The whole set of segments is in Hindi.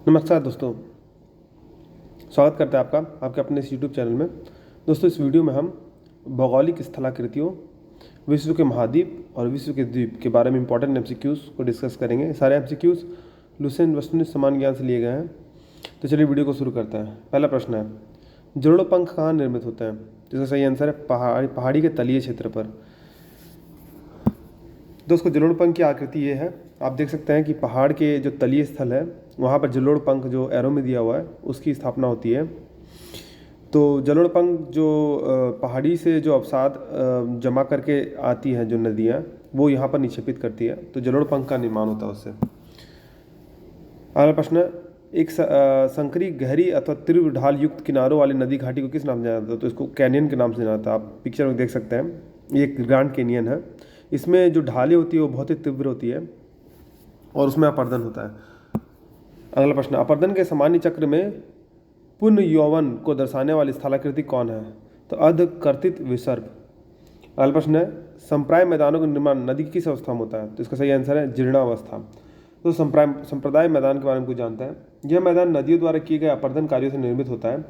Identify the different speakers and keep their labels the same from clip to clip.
Speaker 1: नमस्कार दोस्तों, स्वागत करते हैं आपका आपके अपने इस यूट्यूब चैनल में। दोस्तों, इस वीडियो में हम भौगोलिक स्थलाकृतियों, विश्व के महाद्वीप और विश्व के द्वीप के बारे में इंपॉर्टेंट एमसीक्यूज़ को डिस्कस करेंगे। सारे एमसीक्यूज़ लुसेंट वस्तुनिष्ठ समान ज्ञान से लिए गए हैं। तो चलिए वीडियो को शुरू करते हैं। पहला प्रश्न है, जलोढ़ पंख कहाँ निर्मित होते हैं? जिसका सही आंसर है पहाड़ी के तलीय क्षेत्र पर। दोस्तों, जलोढ़ पंख की आकृति ये है, आप देख सकते हैं कि पहाड़ के जो तलीय स्थल है वहाँ पर जलोढ़ पंख जो एरो में दिया हुआ है उसकी स्थापना होती है। तो जलोढ़ पंख जो पहाड़ी से जो अवसाद जमा करके आती हैं जो नदियाँ, वो यहाँ पर निक्षेपित करती है, तो जलोढ़ पंख का निर्माण होता है उससे। अगला प्रश्न है, एक संकरी गहरी अथवा तीव्र ढाल युक्त किनारों वाली नदी घाटी को किस नाम से जाना जाता है? तो इसको कैनियन के नाम से जाना जाता है। आप पिक्चर में देख सकते हैं, ये एक ग्रैंड कैनियन है। इसमें जो ढालें होती है वो बहुत ही तीव्र होती है और उसमें अपर्दन होता है। अगला प्रश्न, अपर्दन के सामान्य चक्र में पुनः यौवन को दर्शाने वाली स्थलाकृति कौन है? तो अर्धकर्तित विसर्प। अगला प्रश्न है, संप्राय मैदानों का निर्माण नदी की किस अवस्था में होता है? तो इसका सही आंसर है जीर्णावस्था। तो संप्रदाय मैदान के बारे में कुछ जानते हैं। यह मैदान नदियों द्वारा किए गए अपर्दन कार्यों से निर्मित होता है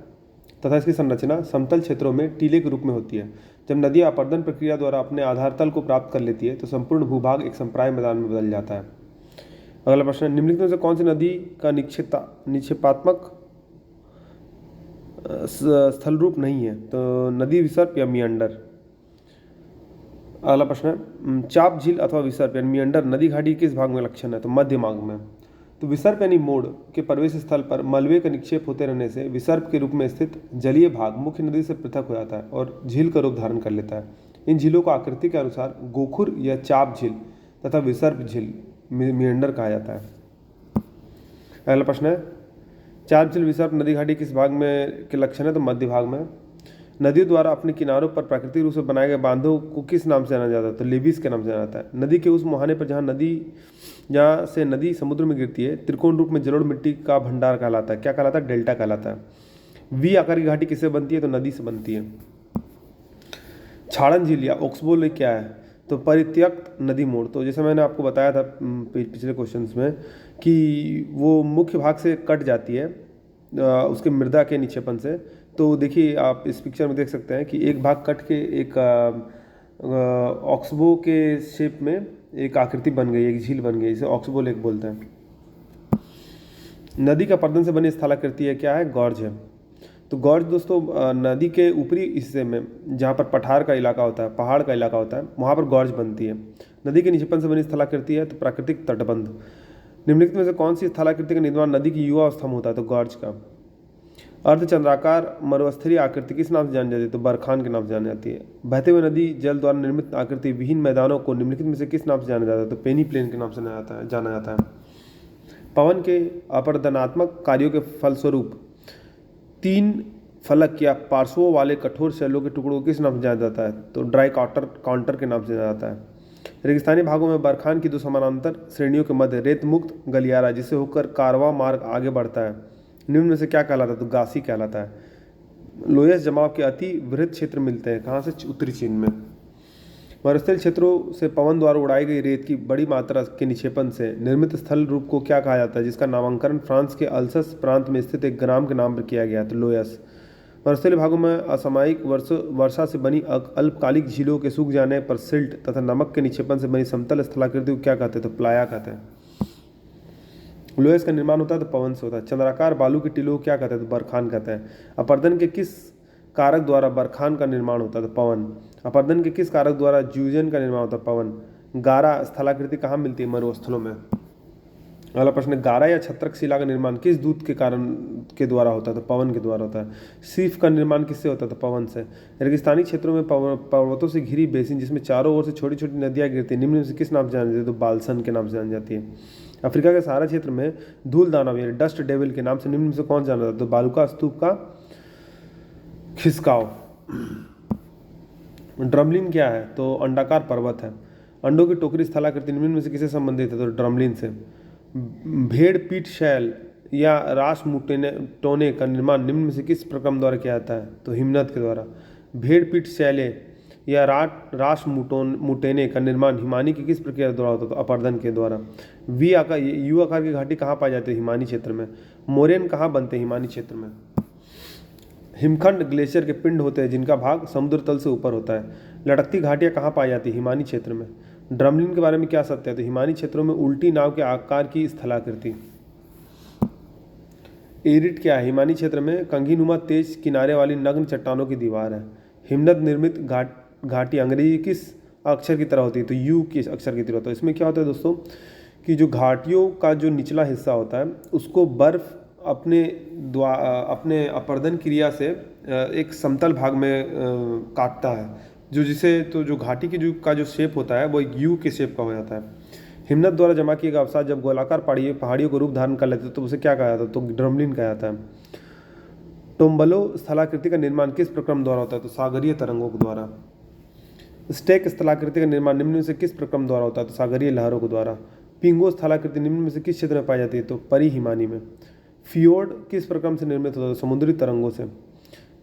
Speaker 1: तथा इसकी संरचना समतल क्षेत्रों में टीले के रूप में होती है। जब नदी अपर्दन प्रक्रिया द्वारा अपने आधार तल को प्राप्त कर लेती है तो संपूर्ण भूभाग एक संप्राय मैदान में बदल जाता है। अगला प्रश्न, निम्नलिखित में से कौन सी नदी का निक्षेपात्मक स्थल रूप नहीं है? तो नदी विसर्प या मियंडर। अगला प्रश्न है, चाप झील अथवा विसर्प यानी मियंडर नदी घाटी किस भाग में लक्षण है? तो मध्य भाग में। तो विसर्प यानी मोड़ के प्रवेश स्थल पर मलबे का निक्षेप होते रहने से विसर्प के रूप में स्थित जलीय भाग मुख्य नदी से पृथक हो जाता है और झील का रूप धारण कर लेता है। इन झीलों को आकृति के अनुसार गोखुर या चाप झील तथा विसर्प झील मियंडर कहा जाता है। अगला प्रश्न है, चाप झील विसर्प नदी घाटी किस भाग में के लक्षण है? तो मध्य भाग में। नदियों द्वारा अपने किनारों पर प्राकृतिक रूप से बनाए गए बांधों को किस नाम से जाना जाता है? तो लेविस के नाम से जाना जाता है। नदी के उस मुहाने पर जहाँ से नदी समुद्र में गिरती है त्रिकोण रूप में जलोढ़ मिट्टी का भंडार कहलाता है। क्या कहलाता है? डेल्टा कहलाता है। वी आकार की घाटी किससे बनती है? तो नदी से बनती है। छाड़न झील या ओक्सबो लेक क्या है? तो परित्यक्त नदी मोड़। तो जैसे मैंने आपको बताया था पिछले क्वेश्चंस में कि वो मुख्य भाग से कट जाती है उसके मृदा के निक्षेपण से। तो देखिए, आप इस पिक्चर में देख सकते हैं कि एक भाग कट के एक ऑक्सबो के शेप में एक आकृति बन गई, एक झील बन गई, इसे ऑक्सबो लेक बोलते हैं। नदी का पर्दन से बनी स्थलाकृति है क्या है? गॉर्ज है। तो गॉर्ज दोस्तों नदी के ऊपरी हिस्से में जहाँ पर पठार का इलाका होता है, पहाड़ का इलाका होता है, वहाँ पर गॉर्ज बनती है। नदी के निक्षेपण से बनी स्थलाकृति है तो प्राकृतिक तटबंध। निम्नलिखित में से कौन सी स्थलाकृति का निर्माण नदी की युवा अवस्था में होता है? तो गॉर्ज का। अर्धचंद्राकार मरुस्थलीय आकृति किस नाम से जानी जाती है? तो बरखान के नाम से जानी जाती है। बहते हुए नदी जल द्वारा निर्मित आकृति विहीन मैदानों को निम्नलिखित में से किस नाम से जाना जाता है? तो पेनी प्लेन के नाम से जाना जाता है। पवन के अपर्दनात्मक कार्यों के फलस्वरूप तीन फलक या पार्श्वों वाले कठोर शैलों के टुकड़ों को किस नाम से जाना जाता है? तो ड्राई काउंटर के नाम से जाना जाता है। रेगिस्तानी भागों में बरखान की दो समानांतर श्रेणियों के मध्य रेत मुक्त गलियारा जिसे होकर कारवां मार्ग आगे बढ़ता है, निम्न में से क्या कहलाता है? तो गासी कहलाता है। लोयस जमाव के अति वृहत क्षेत्र मिलते हैं कहाँ से? उत्तरी चीन में। मरुस्थलीय क्षेत्रों से पवन द्वारा उड़ाई गई रेत की बड़ी मात्रा के निक्षेपण से निर्मित स्थल रूप को क्या कहा जाता है, जिसका नामकरण फ्रांस के अल्सस प्रांत में स्थित एक ग्राम के नाम पर किया गया? तो लोयस। मरुस्थलीय भागों में असामयिक वर्षा से बनी अल्पकालिक झीलों के सूख जाने पर सिल्ट तथा नमक के निक्षेपण से बनी समतल स्थलाकृति को क्या कहते हैं? तो प्लाया कहते हैं। लोयस का निर्माण होता है तो पवन से होता है। चंद्राकार बालू के टीलों को क्या कहते हैं? तो बरखान कहते हैं। अपर्दन के किस कारक द्वारा बरखान का निर्माण होता है? तो पवन। अपर्दन के किस कारक द्वारा ज्यूजन का निर्माण होता है? पवन। गारा स्थलाकृति कहाँ मिलती है? मरुस्थलों में। अगला प्रश्न, गारा या छत्रक शिला का निर्माण किस दूत के कारण के द्वारा होता है? तो पवन के द्वारा होता है। सीफ का निर्माण किससे होता है? तो पवन से। रेगिस्तानी क्षेत्रों में पर्वतों से घिरी बेसिन जिसमें चारों ओर से छोटी छोटी नदियाँ गिरती हैं, निम्न में से किस नाम से जानी जाती है? तो बाल्सन के नाम से जानी जाती है। अफ्रीका के सहारा क्षेत्र में धूल दानव यानी डस्ट डेविल के नाम से निम्न में से कौन जाना जाता है? तो बालूका स्तूप का खिसकाव। ड्रमलिन क्या है? तो अंडाकार पर्वत है। अंडों की टोकरी स्थलाकृति निम्न में से किससे संबंधित है? तो ड्रमलिन से। भेड़ पीठ शैल या रास टोने का निर्माण निम्न में से किस प्रक्रम द्वारा किया जाता है? तो हिमनद के द्वारा। भेड़ पीठ शैलें या राष्ट्र मुटेने का निर्माण हिमानी की किस प्रक्रिया द्वारा होता है? तो अपर्दन के द्वारा। यू आकार की घाटी कहाँ पाई जाती है? हिमानी क्षेत्र में। मोरेन कहाँ बनते हैं? हिमानी क्षेत्र में। हिमखंड ग्लेशियर के पिंड होते हैं जिनका भाग समुद्र तल से ऊपर होता है। लटकती घाटियाँ कहाँ पाई जाती है? हिमानी क्षेत्र में। ड्रमलिन के बारे में क्या सत्य है? तो हिमानी क्षेत्रों में उल्टी नाव के आकार की स्थलाकृति। एरिट क्या है? हिमानी क्षेत्र में कंघीनुमा तेज किनारे वाली नग्न चट्टानों की दीवार है। हिमनद निर्मित घाटी अंग्रेजी किस अक्षर की तरह होती है? तो यू के अक्षर की तरह होता है। इसमें क्या होता है दोस्तों कि जो घाटियों का जो निचला हिस्सा होता है उसको बर्फ अपने अपर्दन क्रिया से एक समतल भाग में काटता है, जो घाटी की का जो शेप होता है वो एक यू के शेप का हो जाता है। हिमनद द्वारा जमा किए गए अवसाद जब गोलाकार पहाड़ियों को रूप धारण कर लेते तो उसे क्या कहा जाता है? तो ड्रमलिन कहा जाता है। टोम्बलो स्थलाकृति का निर्माण किस प्रक्रम द्वारा होता है? तो सागरीय तरंगों के द्वारा। स्टेक स्थलाकृति का निर्माण निम्न में से किस प्रक्रम द्वारा होता है? तो सागरीय लहरों के द्वारा। पिंगो स्थलाकृति निम्न में से किस क्षेत्र में पाई जाती है? तो परिहिमानी में। फियोर्ड किस प्रक्रम से निर्मित होता है? समुद्री तरंगों से।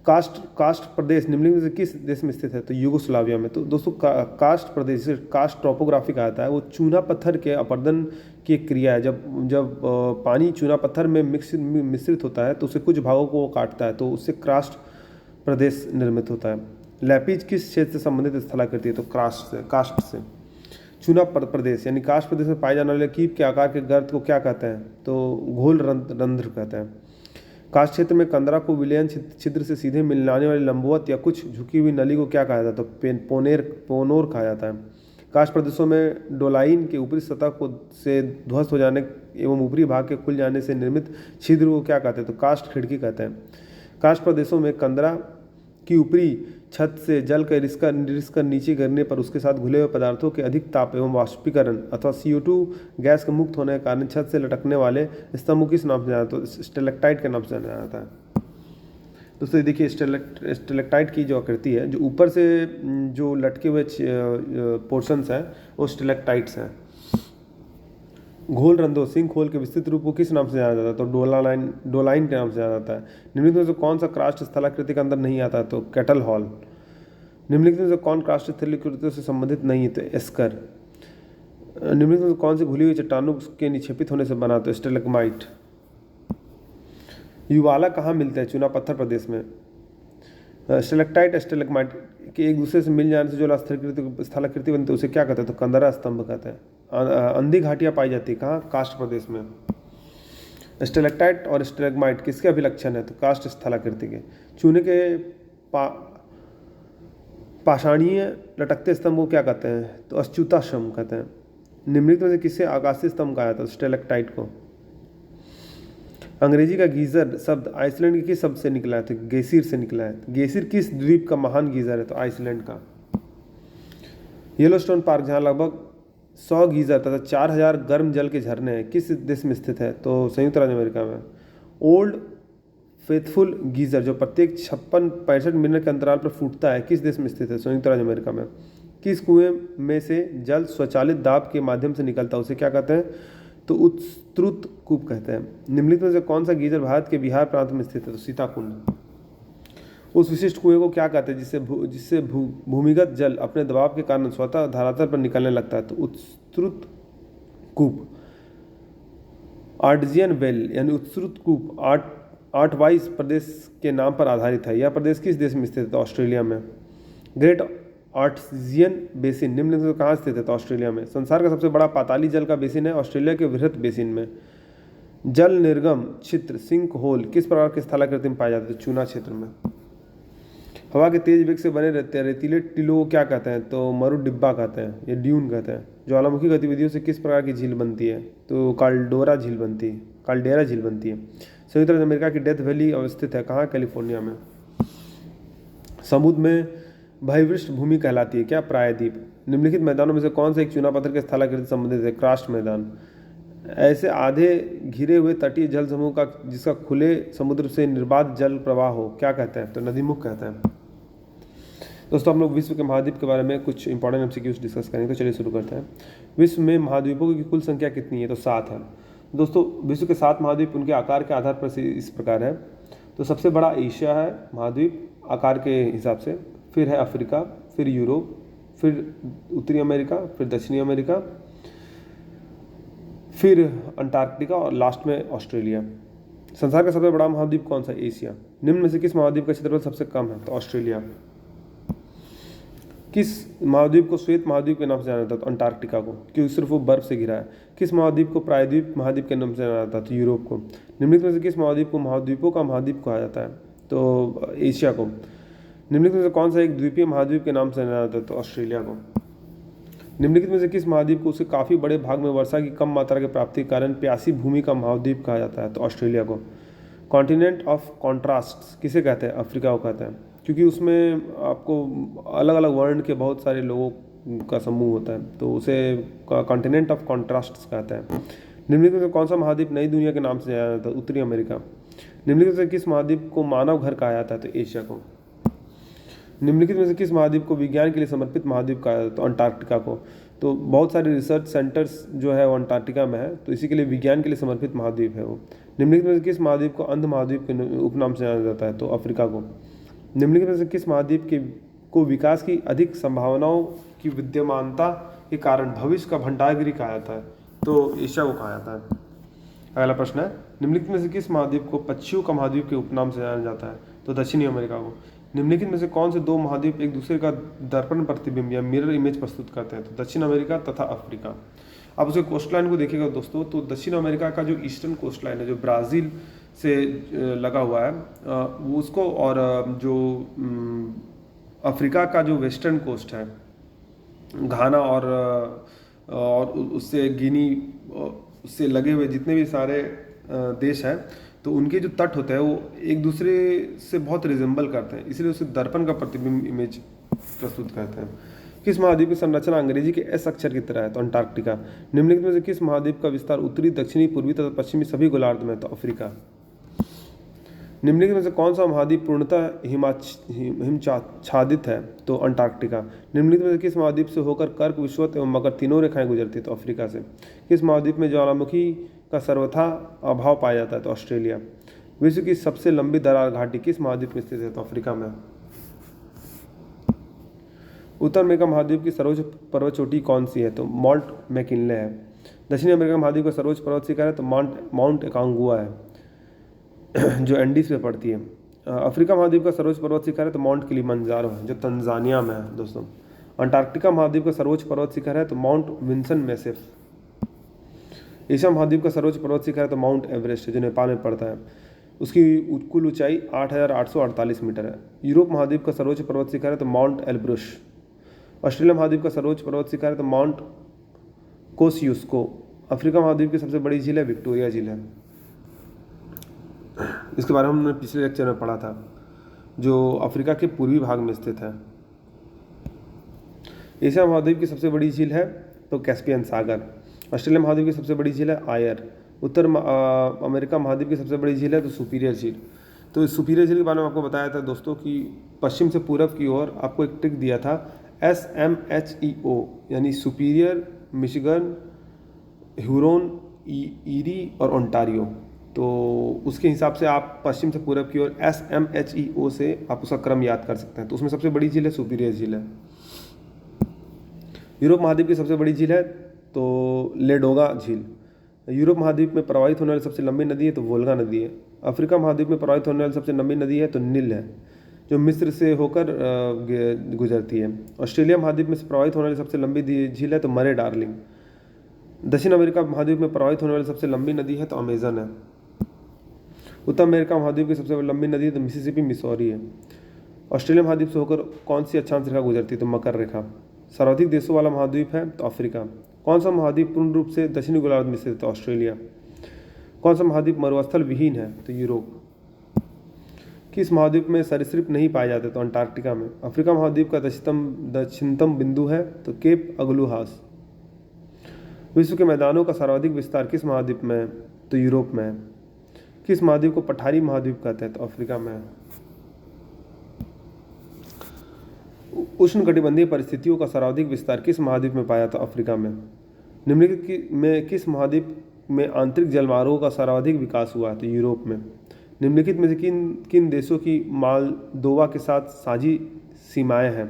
Speaker 1: कास्ट प्रदेश निम्नलिखित में से किस देश में स्थित है? तो यूगोस्लाविया में। तो दोस्तों कास्ट प्रदेश, कास्ट ट्रोपोग्राफी कहा जाता है, वो चूना पत्थर के अपर्दन की एक क्रिया है। जब पानी चूना पत्थर में मिश्रित होता है तो उसे कुछ भागों को काटता है तो उससे कास्ट प्रदेश निर्मित होता है। लैपिज किस क्षेत्र से संबंधित स्थलाकृति है? तो कास्ट से। चूना प्रदेश यानी कास्ट प्रदेश में पाए जाने वाले कीप के आकार के गर्त को क्या कहते हैं? तो घोल रंध्र कहते हैं। कास्ट क्षेत्र में कंदरा को विलयन छिद्र से सीधे मिलाने वाली लंबवत या कुछ झुकी हुई नली को क्या कहा जाता है? तो पोनोर कहा जाता है। कास्ट प्रदेशों में डोलाइन के ऊपरी सतह को से ध्वस्त हो जाने एवं ऊपरी भाग के खुल जाने से निर्मित छिद्र को क्या कहते हैं? तो कास्ट खिड़की कहते हैं। कास्ट प्रदेशों में कंदरा की ऊपरी छत से जल का रिसकर नीचे गिरने पर उसके साथ घुले हुए पदार्थों के अधिक ताप एवं वाष्पीकरण अथवा CO2 गैस के मुक्त होने के कारण छत से लटकने वाले स्तंभ किस नाम से जाना जाता है? तो स्टेलेक्टाइट के नाम से जाना जाता है। दोस्तों देखिए स्टेलेक्टाइट की जो आकृति है, जो ऊपर से जो लटके हुए पोर्शंस हैं वो स्टेलेक्टाइट्स हैं। घोल रंध्रों सिंक होल के विस्तृत रूप को किस नाम से जाना जाता है? तो डोलाइन के नाम से जाना जाता है। निम्नलिखित में से कौन सा कास्ट स्थलाकृति के अंदर नहीं आता? तो कैटल हॉल। निम्नलिखित में से कौन कास्ट स्थलाकृतियों से संबंधित नहीं है? तो एस्कर। निम्नलिखित में से कौन सी घुली हुई चट्टानों के निक्षेपित होने से बना? तो स्टेलेग्माइट। युवाला कहाँ मिलते हैं? चूना पत्थर प्रदेश में। स्टेलेक्टाइट स्टेलेग्माइट के एक दूसरे से मिल जाने से जो स्थलाकृति बनती है उसे क्या कहते हैं? तो कंदरा स्तंभ कहते हैं। अंधी घाटियाँ पाई जाती है कहाँ? कास्ट प्रदेश में। स्टेलेक्टाइट और स्टेलेग्माइट किसके अभिलक्षण है? तो कास्ट स्थलाकृति के। चूने के पाषाणीय लटकते स्तंभ को क्या कहते हैं? तो अच्युताश्रम कहते हैं। निम्नलिखित में से किससे आकाशीय स्तंभ कहा जाता है? स्टेलेक्टाइट को। अंग्रेजी का गीजर शब्द आइसलैंड के किस शब्द से निकला है? तो गेसिर से निकला है। गेसिर किस द्वीप का महान गीजर है? तो आइसलैंड का। येलोस्टोन पार्क जहाँ लगभग 100 गीजर तथा 4000 गर्म जल के झरने हैं किस देश में स्थित है? तो संयुक्त राज्य अमेरिका में। ओल्ड फेथफुल गीजर जो प्रत्येक 56-65 मिनट के अंतराल पर फूटता है किस देश में स्थित है? संयुक्त राज्य अमेरिका में। किस कुएं में से जल स्वचालित दाब के माध्यम से निकलता है उसे क्या कहते हैं? तो उत्स्रुत कूप कहते हैं। निम्नलिखित में से कौन सा गीजर भारत के बिहार प्रांत में स्थित है? तो सीताकुंड। उस विशिष्ट कुएं को क्या कहते हैं जिससे भूमिगत जल अपने दबाव के कारण स्वतः धरातल पर निकलने लगता है? तो उत्स्रुत कूप। आर्टेजियन वेल यानी उत्स्रुत कूप आर्टवाइस प्रदेश के नाम पर आधारित है। यह प्रदेश किस देश में स्थित है? तो ऑस्ट्रेलिया में। ग्रेट आर्टेजियन बेसिन निम्नलिखित में कहाँ स्थित है? तो ऑस्ट्रेलिया में। संसार का सबसे बड़ा पाताली जल का बेसिन है ऑस्ट्रेलिया के वृहत बेसिन में। जल निर्गम क्षेत्र सिंक होल किस प्रकार के स्थलाकृति में पाए जाते हैं? चूना क्षेत्र में। हवा के तेज वेग से बने रहते हैं रेतीले टीलों को क्या कहते हैं? तो मरुडिब्बा कहते हैं या ड्यून कहते हैं। ज्वालामुखी गतिविधियों से किस प्रकार की झील बनती है? तो काल्डेरा झील बनती है। संयुक्त राज्य अमेरिका की डेथ वैली अवस्थित है कहाँ? कैलिफोर्निया में। समुद्र में भयविष्ट भूमि कहलाती है क्या? प्रायद्वीप। निम्नलिखित मैदानों में से कौन सा एक चूना पत्थर के स्थलाकृति संबंधित है? क्रास्ट मैदान। ऐसे आधे घिरे हुए तटीय जल समूह का जिसका खुले समुद्र से निर्बाध जल प्रवाह हो क्या कहते हैं? तो नदीमुख कहते हैं। दोस्तों हम लोग विश्व के महाद्वीप के बारे में कुछ इंपॉर्टेंट एमसीक्यूज डिस्कस करेंगे, तो चलिए शुरू करते हैं। विश्व में महाद्वीपों की कुल संख्या कितनी है? तो 7 है। दोस्तों विश्व के 7 महाद्वीप उनके आकार के आधार पर इस प्रकार है। तो सबसे बड़ा एशिया है महाद्वीप आकार के हिसाब से, फिर है अफ्रीका, फिर यूरोप, फिर उत्तरी अमेरिका, फिर दक्षिणी अमेरिका, फिर अंटार्कटिका और लास्ट में ऑस्ट्रेलिया। संसार का सबसे बड़ा महाद्वीप कौन सा? एशिया। निम्न में से किस महाद्वीप का क्षेत्रफल सबसे कम है? तो ऑस्ट्रेलिया। किस महाद्वीप को श्वेत महाद्वीप के नाम से जाना जाता है? तो अंटार्कटिका को, क्योंकि सिर्फ वो बर्फ से घिरा है। किस महाद्वीप को प्रायद्वीप महाद्वीप के नाम से जाना जाता है? तो यूरोप को। निम्नलिखित में से किस महाद्वीप को महाद्वीपों का महाद्वीप कहा जाता है? तो एशिया को। निम्नलिखित में से कौन सा एक द्वीपीय महाद्वीप के नाम से जाना जाता है? तो ऑस्ट्रेलिया को। निम्नलिखित में से किस महाद्वीप को उसके काफ़ी बड़े भाग में वर्षा की कम मात्रा की प्राप्ति के कारण प्यासी भूमि का महाद्वीप कहा जाता है? तो ऑस्ट्रेलिया को। कॉन्टिनेंट ऑफ कॉन्ट्रास्ट किसे कहते हैं? अफ्रीका को कहते हैं, क्योंकि उसमें आपको अलग अलग वर्ण के बहुत सारे लोगों का समूह होता है, तो उसे कॉन्टिनेंट ऑफ कॉन्ट्रास्ट कहते हैं। निम्नलिखित में कौन सा महाद्वीप नई दुनिया के नाम से जाना जाता है? उत्तरी अमेरिका। निम्नलिखित में किस महाद्वीप को मानव घर कहा जाता है? तो एशिया को। निम्नलिखित में से किस महाद्वीप को विज्ञान के लिए समर्पित महाद्वीप कहा जाता है? तो अंटार्कटिका को। तो बहुत सारे रिसर्च सेंटर्स जो है वो अंटार्कटिका में है, तो इसी के लिए विज्ञान के लिए समर्पित महाद्वीप है वो। निम्नलिखित में से किस महाद्वीप को अंध महाद्वीप के उपनाम से जाना जाता है? तो अफ्रीका को। निम्नलिखित में से किस महाद्वीप के को विकास की अधिक संभावनाओं की विद्यमानता के कारण भविष्य का भंडारगृह कहा जाता है? तो एशिया को कहा जाता है। अगला प्रश्न है, निम्नलिखित में से किस महाद्वीप को पक्षियों का महाद्वीप के उपनाम से जाना जाता है? तो दक्षिणी अमेरिका को। निम्नलिखित में से कौन से दो महाद्वीप एक दूसरे का दर्पण प्रतिबिंब या मिरर इमेज प्रस्तुत करते हैं? तो दक्षिण अमेरिका तथा अफ्रीका। आप उसे कोस्ट लाइन को देखिएगा दोस्तों, तो दक्षिण अमेरिका का जो ईस्टर्न कोस्ट लाइन है, जो ब्राज़ील से लगा हुआ है, वो उसको, और जो अफ्रीका का जो वेस्टर्न कोस्ट है, घाना और उससे गिनी, उससे लगे हुए जितने भी सारे देश हैं, तो उनके जो तट होते हैं वो एक दूसरे से बहुत रिजेंबल करते हैं, इसलिए उसे दर्पण का प्रतिबिंब इमेज प्रस्तुत करते हैं। किस महाद्वीप की संरचना अंग्रेजी के एस अक्षर की तरह है? तो अंटार्कटिका। निम्नलिखित में से किस महाद्वीप का विस्तार उत्तरी, दक्षिणी, पूर्वी तथा पश्चिमी सभी गोलार्ध में? तो अफ्रीका। निम्नलिखित में से कौन सा महाद्वीप पूर्णतः हिमच्छादित है? तो अंटार्कटिका। निम्नलिखित में से किस महाद्वीप से होकर कर्क, विषुवत एवं मकर तीनों रेखाएं गुजरती है? तो अफ्रीका से। किस महाद्वीप में ज्वालामुखी का सर्वथा अभाव पाया जाता है? तो ऑस्ट्रेलिया। विश्व की सबसे लंबी दरार घाटी किस महाद्वीप में स्थित है? तो अफ्रीका में। उत्तर अमेरिका महाद्वीप की सर्वोच्च पर्वत चोटी कौन सी है? तो माउंट मैकिनले है। दक्षिणी अमेरिका महाद्वीप का सर्वोच्च पर्वत शिखर है? तो माउंट एकांगुआ है, जो एंडीज पे पड़ती है। अफ्रीका महाद्वीप का सर्वोच्च पर्वत शिखर है? तो माउंट किलिमंजारो है, जो तंजानिया में है दोस्तों। अंटार्कटिका महाद्वीप का सर्वोच्च पर्वत शिखर है? तो माउंट विंसन मैसिफ। एशिया महाद्वीप का सर्वोच्च पर्वत शिखर है? तो माउंट एवरेस्ट है, जो नेपाल में पड़ता है। उसकी कुल ऊंचाई 8,848 मीटर है। यूरोप महाद्वीप का सर्वोच्च पर्वत शिखर है? तो माउंट एल्ब्रुश। ऑस्ट्रेलिया महाद्वीप का सर्वोच्च पर्वत शिखर है? तो माउंट कोसियुस्को। अफ्रीका महाद्वीप की सबसे बड़ी झील है? विक्टोरिया झील है। इसके बारे में हमने पिछले लेक्चर में पढ़ा था, जो अफ्रीका के पूर्वी भाग में स्थित है। एशिया महाद्वीप की सबसे बड़ी झील है? तो कैस्पियन सागर। ऑस्ट्रेलिया महाद्वीप की सबसे बड़ी झील है? आयर। उत्तर अमेरिका महाद्वीप की सबसे बड़ी झील है? तो सुपीरियर झील। तो इस सुपीरियर झील के बारे में आपको बताया था दोस्तों कि पश्चिम से पूरब की ओर आपको एक ट्रिक दिया था, SMHEO, यानी सुपीरियर, मिशिगन, ह्यूरोन, ईरी और ओंटारियो। तो उसके हिसाब से आप पश्चिम से पूरब की ओर SMHEO से आप उसका क्रम याद कर सकते हैं। तो उसमें सबसे बड़ी झील है सुपीरियर झील है। यूरोप महाद्वीप की सबसे बड़ी झील है? तो लेडोगा झील। यूरोप महाद्वीप में प्रवाहित होने वाली सबसे लंबी नदी है? तो वोल्गा नदी है। अफ्रीका महाद्वीप में प्रवाहित होने वाली सबसे लंबी नदी है? तो नील है, जो मिस्र से होकर गुजरती है। ऑस्ट्रेलिया महाद्वीप में से प्रवाहित होने वाली सबसे लंबी झील है? तो मरे डार्लिंग। दक्षिण अमेरिका महाद्वीप में प्रवाहित होने वाली सबसे लंबी नदी है? तो अमेजन है। उत्तर अमेरिका महाद्वीप की सबसे लंबी नदी है? तो मिसिसिपी, मिसौरी है। ऑस्ट्रेलिया महाद्वीप से होकर कौन सी अक्षांश रेखा गुजरती है? तो मकर रेखा। सर्वाधिक देशों वाला महाद्वीप है? तो अफ्रीका। कौन सा महाद्वीप पूर्ण रूप से दक्षिणी गोलार्ध में स्थित है? तो ऑस्ट्रेलिया। कौन सा महाद्वीप मरुस्थल विहीन है? तो यूरोप। किस महाद्वीप में सरीसृप नहीं पाए जाते? तो अंटार्कटिका में। अफ्रीका महाद्वीप का दक्षिणतम बिंदु है? तो केप अगलुहास। विश्व के मैदानों का सर्वाधिक विस्तार किस महाद्वीप में है? तो यूरोप में है। किस महाद्वीप को पठारी महाद्वीप कहते हैं? तो अफ्रीका में है। उष्णकटिबंधीय परिस्थितियों का सर्वाधिक विस्तार किस महाद्वीप में पाया? तो अफ्रीका में। निम्नलिखित में किस महाद्वीप में आंतरिक जलमार्गों का सर्वाधिक विकास हुआ? तो यूरोप में। निम्नलिखित में से किन किन देशों की मालदोवा के साथ साझी सीमाएं हैं?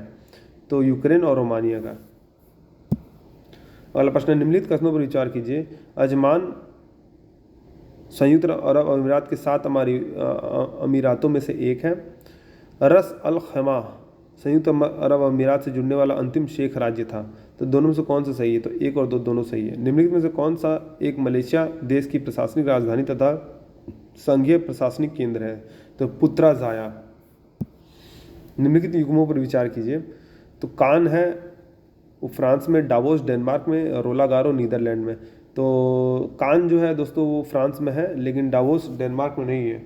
Speaker 1: तो यूक्रेन और रोमानिया का। अगला प्रश्न, निम्नलिखित कथनों पर विचार कीजिए। अजमान संयुक्त अरब अमीरात के 7 अमीरातों में से एक है। रस अल खैमा संयुक्त अरब अमीरात से जुड़ने वाला अंतिम शेख राज्य था। तो दोनों में से कौन सा सही है? तो 1 और 2 दोनों सही है। निम्नलिखित में से कौन सा एक मलेशिया देश की प्रशासनिक राजधानी तथा संघीय प्रशासनिक केंद्र है? तो पुत्राजाया। निम्नलिखित युग्मों पर विचार कीजिए। तो कान है वो फ्रांस में, डावोस डेनमार्क में, रोलागारो नीदरलैंड में। तो कान जो है दोस्तों वो फ्रांस में है, लेकिन डावोस डेनमार्क में नहीं है,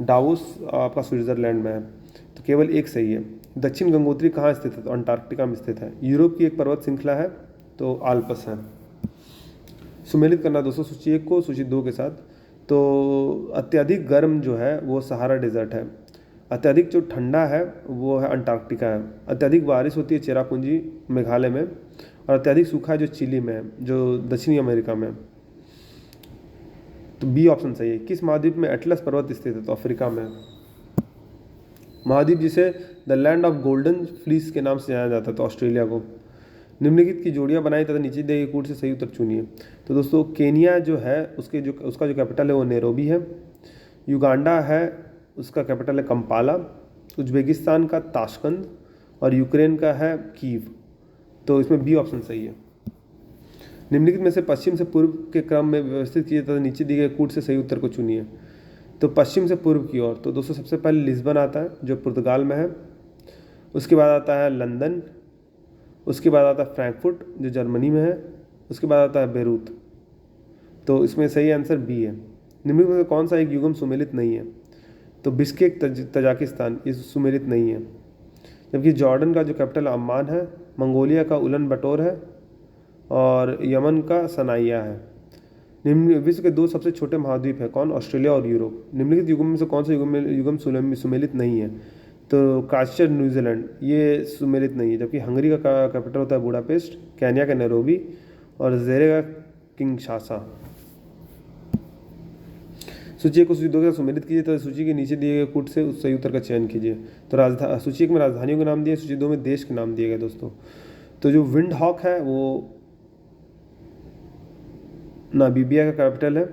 Speaker 1: डावोस आपका स्विट्जरलैंड में है। तो केवल एक सही है। दक्षिण गंगोत्री कहाँ स्थित है? तो अंटार्कटिका में स्थित है। यूरोप की एक पर्वत श्रृंखला है, तो आल्प्स है। सुमेलित करना दोस्तों सूची 1 को सूची 2 के साथ। तो अत्यधिक गर्म जो है वो सहारा डेजर्ट है। अत्यधिक जो ठंडा है वो है अंटार्कटिका है। अत्यधिक बारिश होती है चेरापूंजी मेघालय में, और अत्यधिक सूखा है जो चिली में है, जो दक्षिणी अमेरिका में। तो बी ऑप्शन सही है। किस महाद्वीप में एटलस पर्वत स्थित है? तो अफ्रीका में। महाद्वीप जिसे the land of golden fleece के नाम से जाना जाता है, तो ऑस्ट्रेलिया को। निम्नलिखित की जोड़ियां बनाई तथा नीचे दिए गए कूट से सही उत्तर चुनिए। तो दोस्तों केनिया जो है उसका जो कैपिटल है वो नैरोबी है। युगांडा है उसका कैपिटल है कंपाला। उज्बेकिस्तान का ताशकंद, और यूक्रेन का है कीव। तो इसमें बी ऑप्शन सही है। निम्नलिखित में से पश्चिम से पूर्व के क्रम में व्यवस्थित किए तथा नीचे दिए गए कूट से सही उत्तर को चुनिए। तो पश्चिम से पूर्व की ओर, तो दोस्तों सबसे पहले लिस्बन आता है जो पुर्तगाल में है। उसके बाद आता है लंदन। उसके बाद आता है फ्रैंकफर्ट जो जर्मनी में है। उसके बाद आता है बेरूत। तो इसमें सही आंसर बी है। निम्नलिखित में से कौन सा एक युग्म सुमेलित नहीं है? तो बिश्केक तजाकिस्तान ये सुमेलित नहीं है। जबकि जॉर्डन का जो कैपिटल अम्मान है, मंगोलिया का उलन बटोर है, और यमन का सनाइया है। निम्न विश्व के 2 सबसे छोटे महाद्वीप है कौन? ऑस्ट्रेलिया और यूरोप। निम्नलिखित युग्म में से कौन सा युग्म सुमेलित नहीं है? तो क्राइस्टचर्च न्यूजीलैंड ये सुमेलित नहीं है। जबकि हंगरी का कैपिटल होता है बुडापेस्ट, केन्या का नैरोबी, और ज़ेरे का किंगशासा। सूची 1 को सूची 2 के साथ सुमेलित कीजिए तथा सूची के नीचे दिए गए कूट से उस सही उत्तर का चयन कीजिए। तो सूची 1 में राजधानियों के नाम दिए, सूची 2 में देश के नाम दिए गए दोस्तों। तो जो विंड हॉक है वो नामीबिया का कैपिटल है,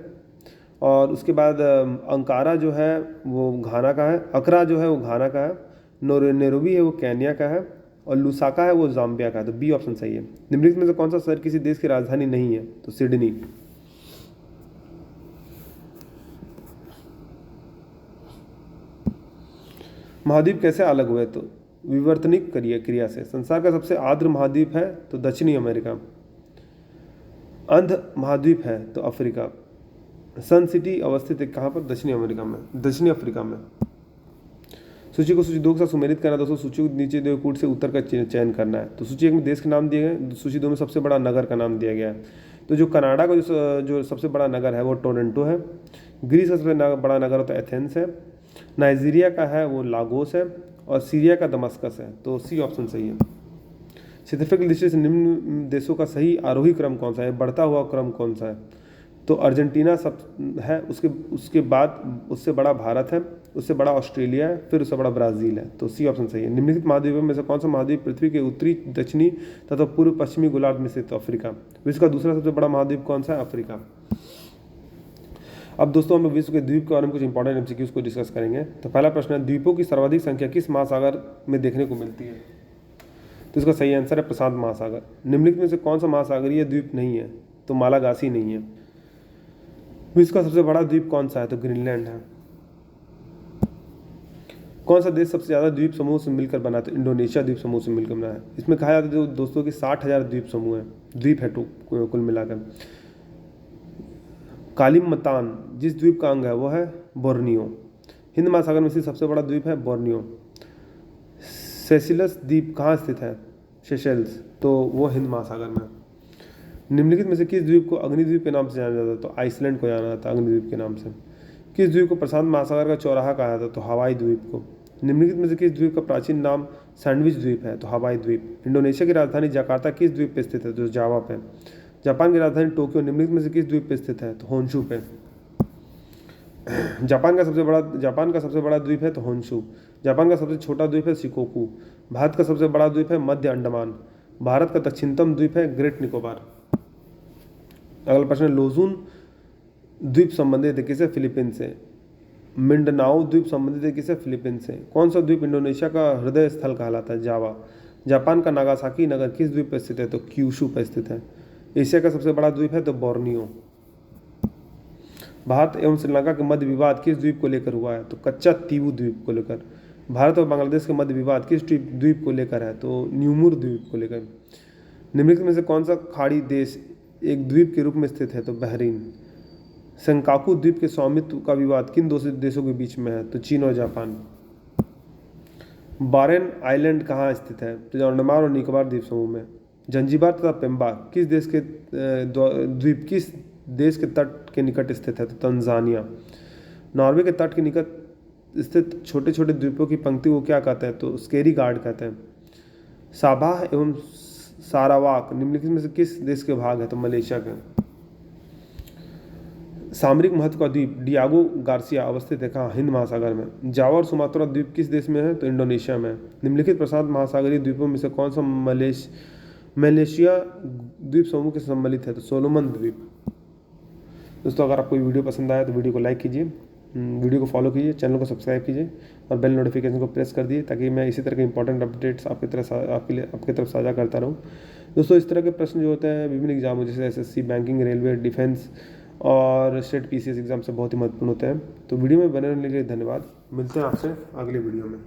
Speaker 1: और उसके बाद अंकारा जो है वो घाना का है, अकरा जो है वो घाना का है, नैरोबी है वो केन्या का है, और लुसाका है वो जाम्बिया का है। तो बी ऑप्शन सही है। निम्नलिखित में से कौन सा शहर किसी देश की राजधानी नहीं है? तो सिडनी। महाद्वीप कैसे अलग हुए? तो विवर्तनिक क्रिया से। संसार का सबसे आर्द्र महाद्वीप है तो दक्षिणी अमेरिका। अंध महाद्वीप है तो अफ्रीका। सन सिटी अवस्थित है कहाँ पर? दक्षिणी अफ्रीका में। सूची को सूची 2 के साथ सुमेलित करना दोस्तों। सूची को नीचे दिए कूट से उत्तर का चयन करना है। तो सूची 1 में देश के नाम दिए गए, सूची 2 में सबसे बड़ा नगर का नाम दिया गया है। तो जो कनाडा का जो सबसे बड़ा नगर है वो टोरंटो है। ग्रीस का सबसे बड़ा नगर होता है एथेंस है। नाइजीरिया का है वो लागोस है, और सीरिया का दमस्कस है। तो सी ऑप्शन सही है। क्षेत्रफल दृष्टि से निम्न देशों का सही आरोही क्रम कौन सा है? बढ़ता हुआ क्रम कौन सा है? तो अर्जेंटीना सब है, उसके बाद उससे बड़ा भारत है, उससे बड़ा ऑस्ट्रेलिया है, फिर उससे बड़ा ब्राज़ील है। तो सी ऑप्शन सही है। निम्नलिखित महाद्वीपों में से कौन सा महाद्वीप पृथ्वी के उत्तरी, दक्षिणी तथा पूर्व पश्चिमी गोलार्ध में स्थित? अफ्रीका। विश्व का दूसरा सबसे बड़ा महाद्वीप कौन सा है? अफ्रीका। अब दोस्तों हम विश्व के द्वीप के बारे में कुछ इंपॉर्टेंट एमसीक्यूज को डिस्कस करेंगे। तो पहला प्रश्न है, द्वीपों की सर्वाधिक संख्या किस महासागर में देखने को मिलती है? तो इसका सही आंसर है प्रशांत महासागर। निम्नलिखित में से कौन सा महासागरीय द्वीप नहीं है? तो मालागासी नहीं है। विश्व का सबसे बड़ा द्वीप कौन सा है? तो ग्रीनलैंड है। कौन सा देश सबसे ज़्यादा द्वीप समूह से मिलकर बना? तो इंडोनेशिया द्वीप समूह से मिलकर बना है। इसमें कहा जाता है दोस्तों कि 60,000 द्वीप समूह है, द्वीप है कुल मिलाकर। कालिमतान जिस द्वीप का अंग है वो है बोर्नियो। हिंद महासागर में स्थित सबसे बड़ा द्वीप है बोर्नियो। सेसिलस द्वीप कहाँ स्थित है? सेशेल्स। तो वो हिंद महासागर में। निम्नलिखित में से किस द्वीप को अग्निद्वीप के नाम से जाना जाता है? तो आइसलैंड को जाना जाता है अग्निद्वीप के नाम से। किस द्वीप को प्रशांत महासागर का चौराहा कहा जाता है? तो हवाई द्वीप को। निम्नलिखित में से किस द्वीप का प्राचीन नाम सैंडविच द्वीप है? तो हवाई द्वीप। इंडोनेशिया की राजधानी जकार्ता किस द्वीप पे स्थित है? तो जावा पे। जापान की राजधानी टोक्यो निम्नलिखित में से किस द्वीप पे स्थित है? तो होन्शू पे। जापान का सबसे बड़ा द्वीप है तो होन्शु। जापान का सबसे छोटा द्वीप है शिकोकू। भारत का सबसे बड़ा द्वीप है मध्य अंडमान। भारत का दक्षिणतम द्वीप है ग्रेट निकोबार। अगला प्रश्न है, लोजून द्वीप संबंधित है किसे? फिलीपींस से। मिंडनाओ द्वीप संबंधित है किसे? फिलीपींस से। कौन सा द्वीप इंडोनेशिया का हृदय स्थल कहलाता है? जावा। जापान का नागासाकी नगर किस द्वीप पर स्थित है? तो क्यूशू पर स्थित है। एशिया का सबसे बड़ा द्वीप है तो बोर्नियो। भारत एवं श्रीलंका के मध्य विवाद किस द्वीप को लेकर हुआ है? तो कच्चा तीवू द्वीप को लेकर। भारत और बांग्लादेश के मध्य विवाद किस द्वीप को लेकर है? तो न्यूमुर द्वीप को लेकर। निम्नलिखित में से कौन सा खाड़ी देश एक द्वीप के रूप में स्थित है? तो बहरीन। संकाकू द्वीप के स्वामित्व का विवाद किन दो देशों के बीच में है? तो चीन और जापान। बारेन आइलैंड कहाँ स्थित है? तो अंडमान और निकोबार द्वीप समूह में। जंजीबार तथा पेम्बा किस देश के द्वीप किस देश के तट के निकट स्थित है? तो तंजानिया। नॉर्वे के तट के निकट स्थित छोटे छोटे द्वीपों की पंक्ति को क्या कहते हैं? तो स्केरी गार्ड कहते हैं। साबाह एवं सारावाक निम्नलिखित में से किस देश के भाग है? तो मलेशिया के। सामरिक महत्व का द्वीप डियागो गार्सिया अवस्थित है कहाँ? हिंद महासागर में। जावा और सुमात्रा द्वीप किस देश में है? तो इंडोनेशिया में। निम्नलिखित प्रशांत महासागरीय द्वीपों में से कौन सा मलेशिया द्वीप समूह के सम्मिलित है? तो सोलोमन द्वीप। दोस्तों, अगर आपको वीडियो पसंद आया तो वीडियो को लाइक कीजिए, वीडियो को फॉलो कीजिए, चैनल को सब्सक्राइब कीजिए और बेल नोटिफिकेशन को प्रेस कर दिए ताकि मैं इसी तरह के इंपॉर्टेंट अपडेट्स आपकी तरफ साझा करता रहूँ। दोस्तों, इस तरह के प्रश्न जो होते हैं विभिन्न एग्जामों जैसे एसएससी, बैंकिंग, रेलवे, डिफेंस और स्टेट पीसीएस एग्जाम से बहुत ही महत्वपूर्ण होते हैं। तो वीडियो में बने रहने के लिए धन्यवाद। मिलते हैं आपसे अगले वीडियो में।